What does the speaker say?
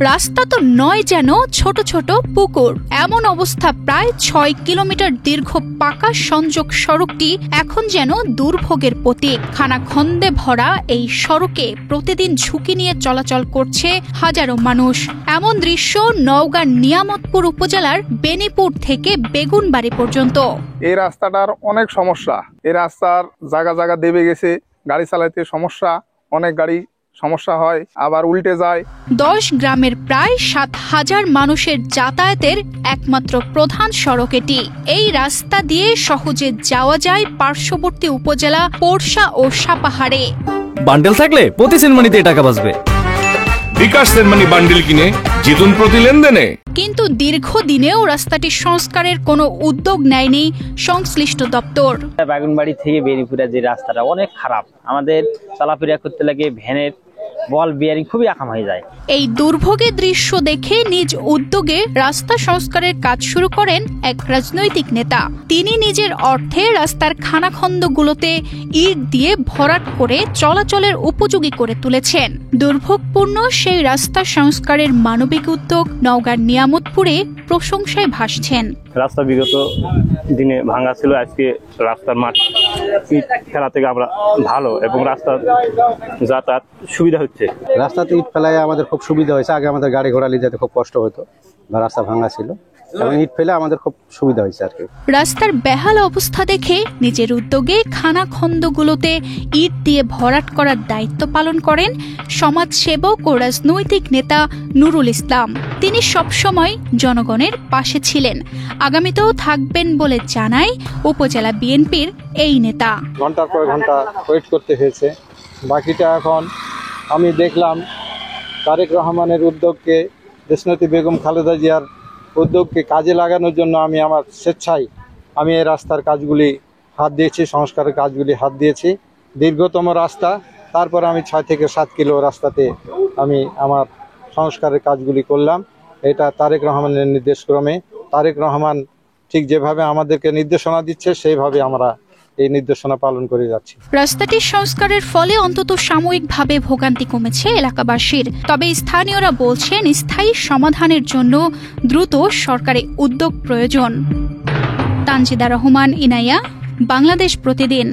রাস্তা তো নয় যেন ছোট ছোট পুকুর, এমন অবস্থা। প্রায় ৬ কিলোমিটার দীর্ঘ পাকা সংযোগ সড়কটি এখন যেন দুর্ভোগের প্রতীক। খানাখন্দে ভরা এই সড়কে প্রতিদিন ঝুঁকি নিয়ে চলাচল করছে হাজারো মানুষ। এমন দৃশ্য নওগাঁর নিয়ামতপুর উপজেলার বেনিপুর থেকে বেগুনবাড়ি পর্যন্ত। এই রাস্তাটার অনেক সমস্যা। এই রাস্তার জায়গা জায়গা দেবে গেছে, গাড়ি চালাইতে সমস্যা, অনেক গাড়ি সমস্যা হয়, আবার উল্টে যায়। ১০ গ্রামের প্রায় ৭,০০০ মানুষের যাতায়াতের একমাত্র প্রধান সড়ক এটি। এই রাস্তা দিয়ে সহজে যাওয়া যায় পার্শ্ববর্তী উপজেলা পোরশা ও সাপাহারে। বান্ডেল থাকলে প্রতি সেনমানিতে টাকা বাঁচবে। বিকাশ সেনমানি বান্ডেল কিনে জিতুন প্রতি লেনদেনে। কিন্তু দীর্ঘদিনেও রাস্তাটি সংস্কারের কোনো উদ্যোগ নেয়নি সংশ্লিষ্ট দপ্তর। বেগুনবাড়ি থেকে বেরিপুরের যে রাস্তাটা অনেক খারাপ, আমাদের চলাফেরা করতে লাগে ভ্যানের বল বিয়ারিং খুবই আকাম হয়ে যায়। এই দুর্ভোগের দৃশ্য দেখে নিজ উদ্যোগে রাস্তা সংস্কারের কাজ শুরু করেন এক রাজনৈতিক নেতা। তিনি নিজের অর্থে রাস্তার খানাখন্দগুলোতে ইট দিয়ে ভরাট করে চলাচলের উপযোগী করে তুলেছেন। দুর্ভোগপূর্ণ সেই রাস্তা সংস্কারের মানবিক উদ্যোগ নওগাঁর নিয়ামতপুরে প্রশংসায় ভাসছেন। রাস্তা বিগত দিনে ভাঙা ছিল, আজকে রাস্তার মাঠ ইট ফেলা থেকে আমরা ভালো এবং রাস্তার যাতায়াত সুবিধা হচ্ছে। রাস্তাতে ইট ফেলায় আমাদের খুব সুবিধা হয়েছে। আগে আমাদের গাড়ি ঘোড়া নিয়ে যেতে খুব কষ্ট হতো, রাস্তা ভাঙা ছিল, এবং ইট ফেলে আমাদের খুব সুবিধা হয়েছে আর কি। রাস্তার বেহাল অবস্থা দেখে নিজের উদ্যোগে খানাখন্দগুলোতে ইট দিয়ে ভরাট করার দায়িত্ব পালন করেন সমাজসেবক ও রাজনৈতিক নেতা নুরুল ইসলাম। তিনি সবসময় জনগণের পাশে ছিলেন, আগামীতেও থাকবেন বলে জানায় উপজেলা বিএনপির এই নেতা। ঘন্টার পর ঘন্টা ওয়েট করতে হয়েছে। বাকিটা এখন আমি দেখলাম তারেক রহমানের উদ্যোগকে, দেশনেত্রী বেগম খালেদা জিয়ার উদ্যোগকে কাজে লাগানোর জন্য আমি আমার স্বেচ্ছায় আমি এই রাস্তার কাজগুলি হাত দিয়েছি, সংস্কারের কাজগুলি হাত দিয়েছি। দীর্ঘতম রাস্তা, তারপর আমি ৬ থেকে ৭ কিলো রাস্তাতে আমি আমার সংস্কারের কাজগুলি করলাম। এটা তারেক রহমানের নির্দেশক্রমে। তারেক রহমান ঠিক যেভাবে আমাদেরকে নির্দেশনা দিচ্ছে সেইভাবে আমরা এই নির্দেশনা পালন করে যাচ্ছি। রাস্তাটির সংস্কারের ফলে অন্তত সাময়িকভাবে ভোগান্তি কমেছে এলাকাবাসীর। তবে স্থানীয়রা বলছেন স্থায়ী সমাধানের জন্য দ্রুত সরকারি উদ্যোগ প্রয়োজন। তানজিদা রহমান, ইনায়া, বাংলাদেশ প্রতিদিন।